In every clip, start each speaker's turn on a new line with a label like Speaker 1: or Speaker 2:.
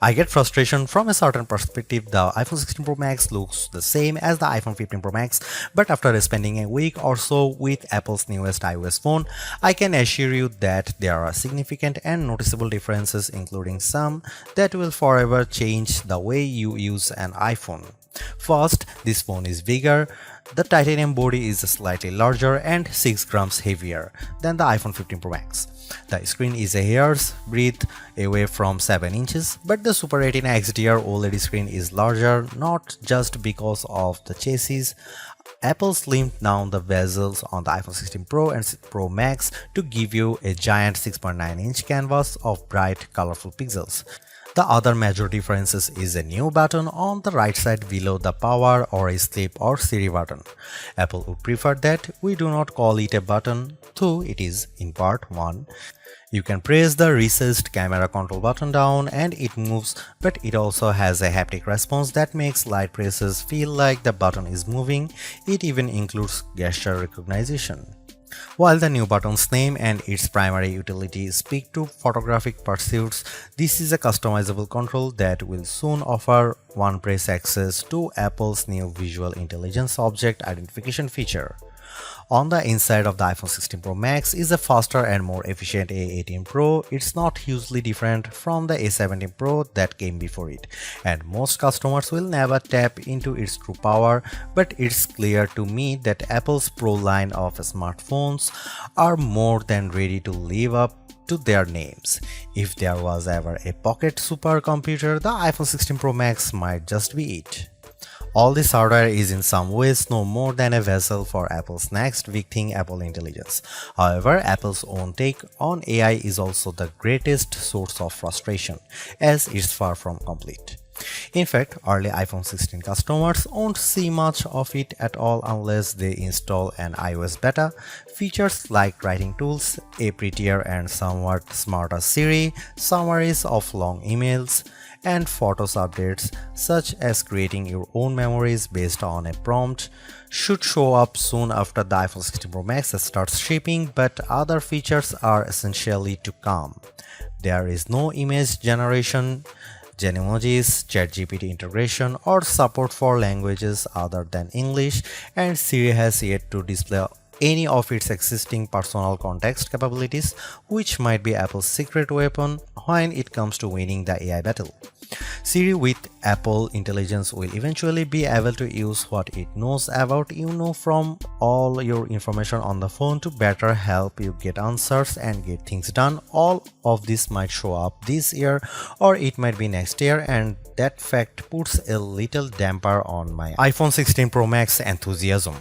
Speaker 1: I get frustration from a certain perspective. The iPhone 16 Pro Max looks the same as the iPhone 15 Pro Max, but after spending a week or so with Apple's newest iOS phone, I can assure you that there are significant and noticeable differences, including some that will forever change the way you use an iPhone. First, this phone is bigger. The titanium body is slightly larger and 6 grams heavier than the iPhone 15 Pro Max. The screen is a hair's breadth away from 7 inches, but the Super Retina XDR OLED screen is larger not just because of the chassis. Apple slimmed down the bezels on the iPhone 16 Pro and Pro Max to give you a giant 6.9-inch canvas of bright, colorful pixels. The other major difference is a new button on the right side below the power or sleep or Siri button. Apple would prefer that we do not call it a button, though it is in part 1. You can press the recessed camera control button down and it moves, but it also has a haptic response that makes light presses feel like the button is moving. It even includes gesture recognition. While the new button's name and its primary utility speak to photographic pursuits, this is a customizable control that will soon offer one-press access to Apple's new Visual Intelligence Object Identification feature. On the inside of the iPhone 16 Pro Max is a faster and more efficient A18 Pro. It's not hugely different from the A17 Pro that came before it, and most customers will never tap into its true power, but it's clear to me that Apple's Pro line of smartphones are more than ready to live up to their names. If there was ever a pocket supercomputer, the iPhone 16 Pro Max might just be it. All this hardware is in some ways no more than a vessel for Apple's next big thing, Apple Intelligence. However, Apple's own take on AI is also the greatest source of frustration, as it's far from complete. In fact, early iPhone 16 customers won't see much of it at all unless they install an iOS beta. Features like writing tools, a prettier and somewhat smarter Siri, summaries of long emails, and Photos updates, such as creating your own memories based on a prompt, should show up soon after the iPhone 16 Pro Max starts shipping, but other features are essentially to come. There is no image generation, Genemojis, ChatGPT integration, or support for languages other than English, and Siri has yet to display any of its existing personal context capabilities, which might be Apple's secret weapon when it comes to winning the AI battle. Siri with Apple Intelligence will eventually be able to use what it knows about you from all your information on the phone to better help you get answers and get things done. All of this might show up this year or it might be next year, and that fact puts a little damper on my iPhone 16 Pro Max enthusiasm.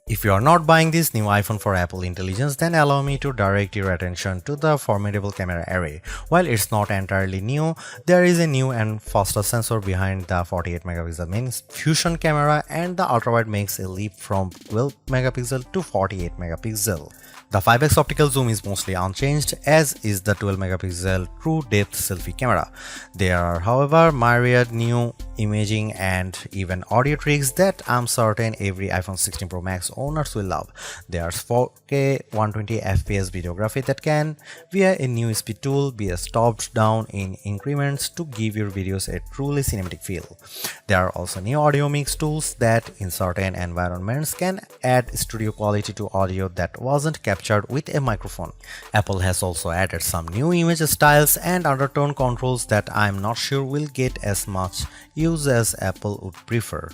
Speaker 1: If you are not buying this new iPhone for Apple Intelligence, then allow me to direct your attention to the formidable camera array. While it's not entirely new, there is a new and faster sensor behind the 48 megapixel main fusion camera, and the ultrawide makes a leap from 12 megapixel to 48 megapixel. The 5x optical zoom is mostly unchanged, as is the 12 megapixel true depth selfie camera. There are, however, myriad new imaging and even audio tricks that I'm certain every iPhone 16 Pro Max owners will love. There's 4K 120fps videography that can, via a new speed tool, be stopped down in increments to give your videos a truly cinematic feel. There are also new audio mix tools that, in certain environments, can add studio quality to audio that wasn't captured with a microphone. Apple has also added some new image styles and undertone controls that I'm not sure will get as much use as Apple would prefer.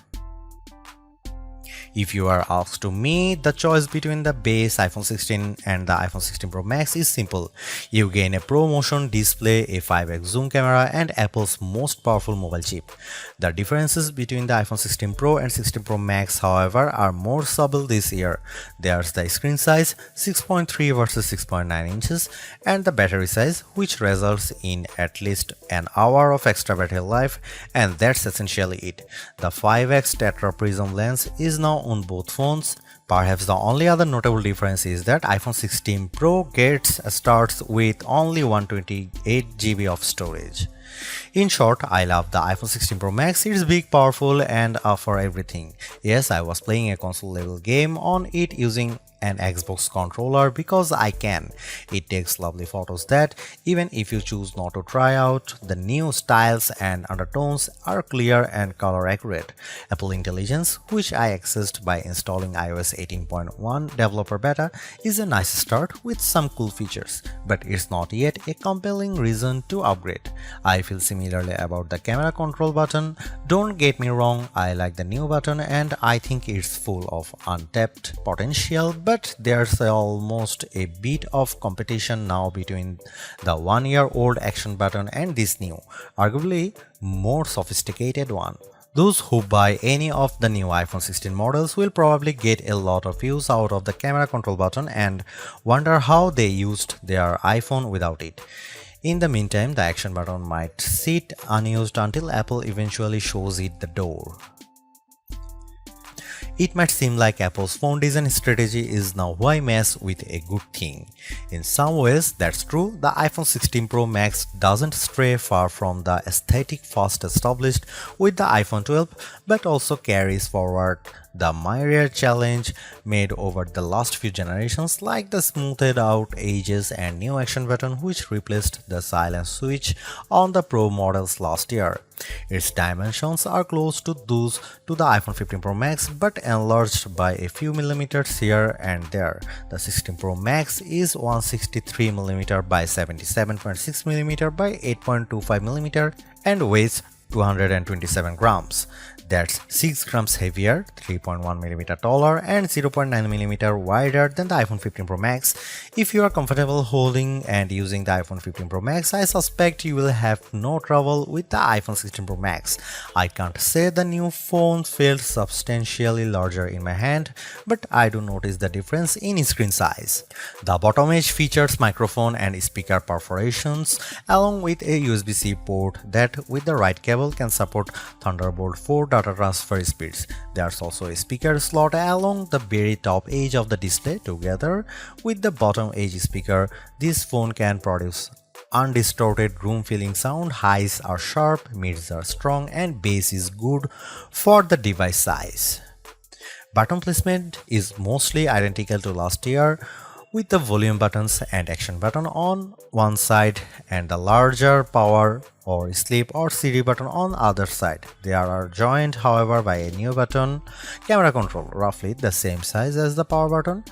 Speaker 1: If you are asked to me, the choice between the base iPhone 16 and the iPhone 16 Pro Max is simple. You gain a ProMotion display, a 5x zoom camera, and Apple's most powerful mobile chip. The differences between the iPhone 16 Pro and 16 Pro Max, however, are more subtle this year. There's the screen size, 6.3 versus 6.9 inches, and the battery size, which results in at least an hour of extra battery life, and that's essentially it. The 5x Tetra Prism lens is now on both phones. Perhaps the only other notable difference is that iPhone 16 Pro starts with only 128GB of storage. In short, I love the iPhone 16 Pro Max. It's big, powerful, and for everything. Yes, I was playing a console level game on it using an Xbox controller because I can. It takes lovely photos that, even if you choose not to try out, the new styles and undertones are clear and color accurate. Apple Intelligence, which I accessed by installing iOS 18.1 developer beta, is a nice start with some cool features, but it's not yet a compelling reason to upgrade. I feel similarly about the camera control button. Don't get me wrong, I like the new button and I think it's full of untapped potential, but there's almost a bit of competition now between the 1-year-old action button and this new, arguably more sophisticated one. Those who buy any of the new iPhone 16 models will probably get a lot of use out of the camera control button and wonder how they used their iPhone without it. In the meantime, the action button might sit unused until Apple eventually shows it the door. It might seem like Apple's phone design strategy is now why mess with a good thing. In some ways, that's true. The iPhone 16 Pro Max doesn't stray far from the aesthetic first established with the iPhone 12, but also carries forward the myriad challenge made over the last few generations, like the smoothed out edges and new action button which replaced the silent switch on the Pro models last year. Its dimensions are close to those to the iPhone 15 Pro Max but enlarged by a few millimeters here and there. The 16 Pro Max is 163mm by 77.6mm by 8.25mm and weighs 227 grams. That's 6 grams heavier, 3.1mm taller, and 0.9mm wider than the iPhone 15 Pro Max. If you are comfortable holding and using the iPhone 15 Pro Max, I suspect you will have no trouble with the iPhone 16 Pro Max. I can't say the new phone felt substantially larger in my hand, but I do notice the difference in screen size. The bottom edge features microphone and speaker perforations, along with a USB-C port that, with the right cable, can support Thunderbolt 4 data transfer speeds. There's also a speaker slot along the very top edge of the display. Together with the bottom edge speaker, this phone can produce undistorted room-filling sound. Highs are sharp, mids are strong, and bass is good for the device size. Button placement is mostly identical to last year, with the volume buttons and action button on one side and the larger power or sleep or CD button on other side. They are joined, however, by a new button, camera control, roughly the same size as the power button.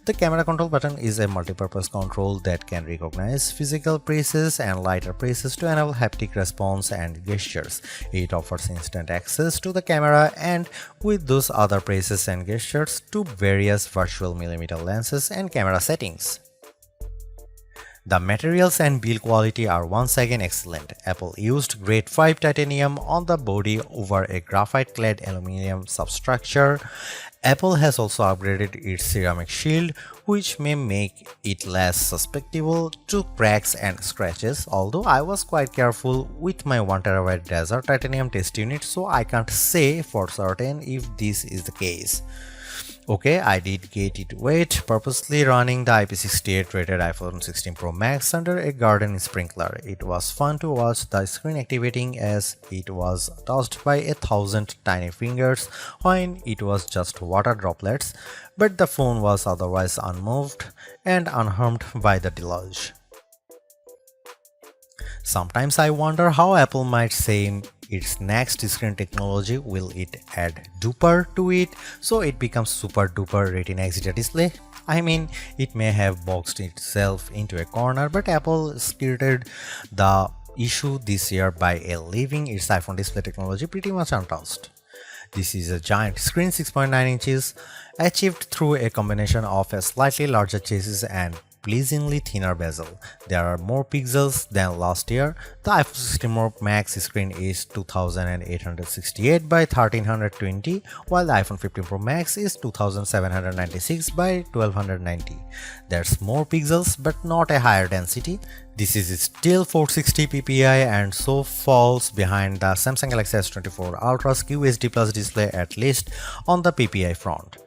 Speaker 1: The camera control button is a multi-purpose control that can recognize physical presses and lighter presses to enable haptic response and gestures. It offers instant access to the camera and with those other presses and gestures to various virtual millimeter lenses and camera settings. The materials and build quality are once again excellent. Apple used grade 5 titanium on the body over a graphite-clad aluminum substructure. Apple has also upgraded its ceramic shield, which may make it less susceptible to cracks and scratches, although I was quite careful with my 1TB desert titanium test unit, so I can't say for certain if this is the case. Okay, I did get it wet, purposely running the IP68 rated iPhone 16 Pro Max under a garden sprinkler. It was fun to watch the screen activating as it was touched by 1,000 tiny fingers when it was just water droplets, but the phone was otherwise unmoved and unharmed by the deluge. Sometimes I wonder how Apple might say its next screen technology. Will it add duper to it so it becomes super duper Retina XDR display? I mean, it may have boxed itself into a corner, but Apple skirted the issue this year by leaving its iPhone display technology pretty much untouched. This is a giant screen, 6.9 inches, achieved through a combination of a slightly larger chassis and pleasingly thinner bezel. There are more pixels than last year. The iPhone 16 Pro Max screen is 2868 by 1320, while the iPhone 15 Pro Max is 2796 by 1290. There's more pixels but not a higher density. This is still 460 ppi and so falls behind the Samsung Galaxy S24 Ultra's QHD Plus display, at least on the ppi front.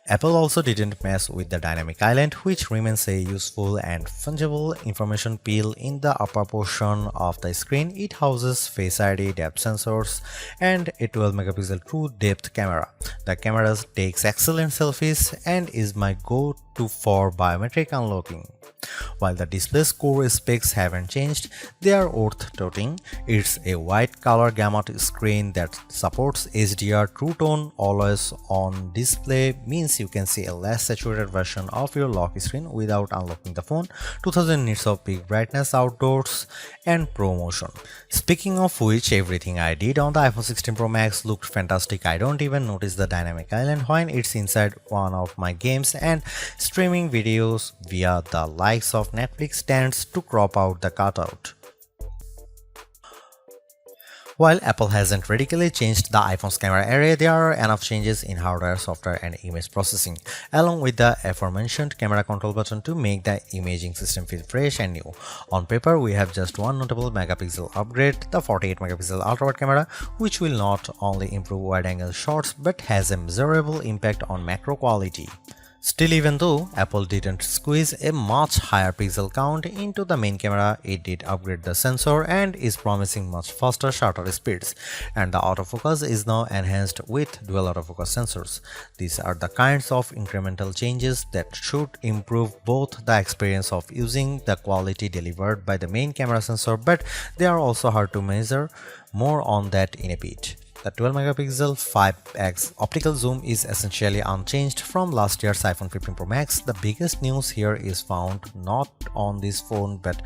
Speaker 1: Apple also didn't mess with the dynamic island, which remains a useful and fungible information peel in the upper portion of the screen. It houses Face ID, depth sensors, and a 12 megapixel true depth camera. The camera takes excellent selfies and is my go-to for biometric unlocking. While the display's core specs haven't changed, they are worth noting. It's a white color gamut screen that supports HDR. True Tone always on display means you can see a less saturated version of your lock screen without unlocking the phone. 2000 nits of peak brightness outdoors and Pro Motion. Speaking of which, everything I did on the iPhone 16 Pro Max looked fantastic. I don't even notice the dynamic island when it's inside one of my games, and streaming videos via the likes of Netflix tends to crop out the cutout. While Apple hasn't radically changed the iPhone's camera array, there are enough changes in hardware, software, and image processing, along with the aforementioned camera control button to make the imaging system feel fresh and new. On paper, we have just one notable megapixel upgrade, the 48 megapixel ultra-wide camera, which will not only improve wide-angle shots but has a measurable impact on macro quality. Still, even though Apple didn't squeeze a much higher pixel count into the main camera, it did upgrade the sensor and is promising much faster shutter speeds, and the autofocus is now enhanced with dual autofocus sensors. These are the kinds of incremental changes that should improve both the experience of using the quality delivered by the main camera sensor, but they are also hard to measure. More on that in a bit. The 12 megapixel 5x optical zoom is essentially unchanged from last year's iPhone 15 Pro Max. The biggest news here is found not on this phone but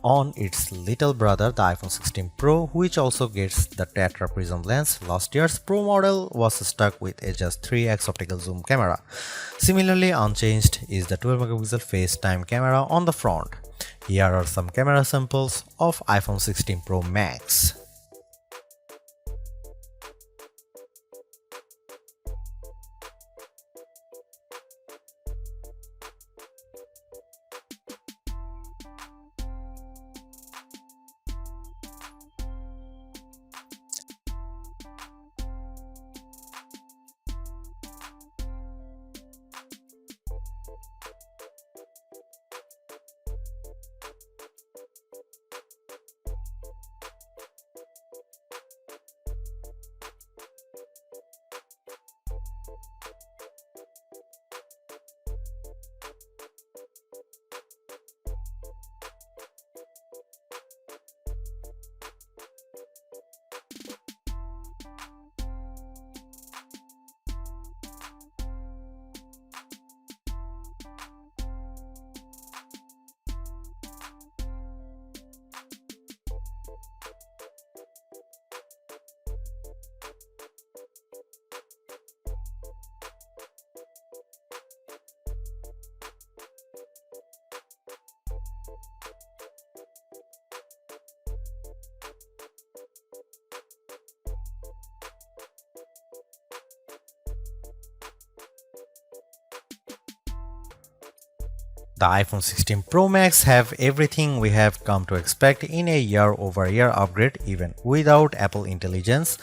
Speaker 1: on its little brother, the iPhone 16 Pro, which also gets the Tetra Prism lens. Last year's Pro model was stuck with a just 3x optical zoom camera. Similarly unchanged is the 12 megapixel FaceTime camera on the front. Here are some camera samples of iPhone 16 Pro Max. The iPhone 16 Pro Max have everything we have come to expect in a year-over-year upgrade even without Apple Intelligence.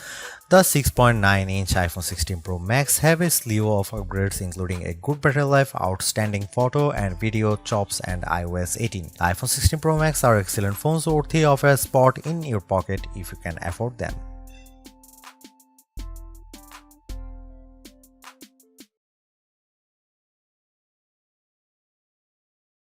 Speaker 1: The 6.9-inch iPhone 16 Pro Max have a slew of upgrades including a good battery life, outstanding photo and video chops, and iOS 18. The iPhone 16 Pro Max are excellent phones worthy of a spot in your pocket if you can afford them.